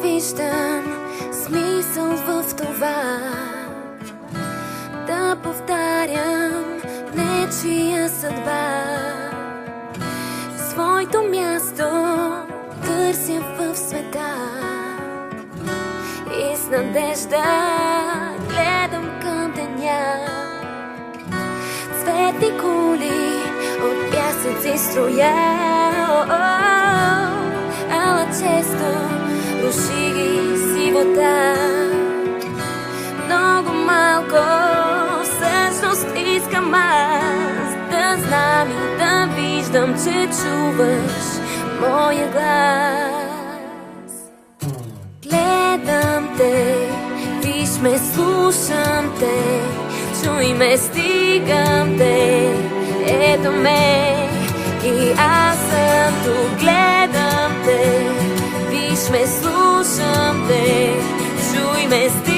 виждам смисъл в това да повтарям нечия съдба. Своето място търся в света и с надежда гледам към деня. Цветни кули от пясъци строя, ала често руши ги сивота. Много малко всъщност искам аз да знам и да виждам, че чуваш моя глас. Гледам те, виж ме, слушам те, чуй ме, стигам те, ето ме и аз съм тук. Гледам те, виж ме, слушам те, чуй ме, стигам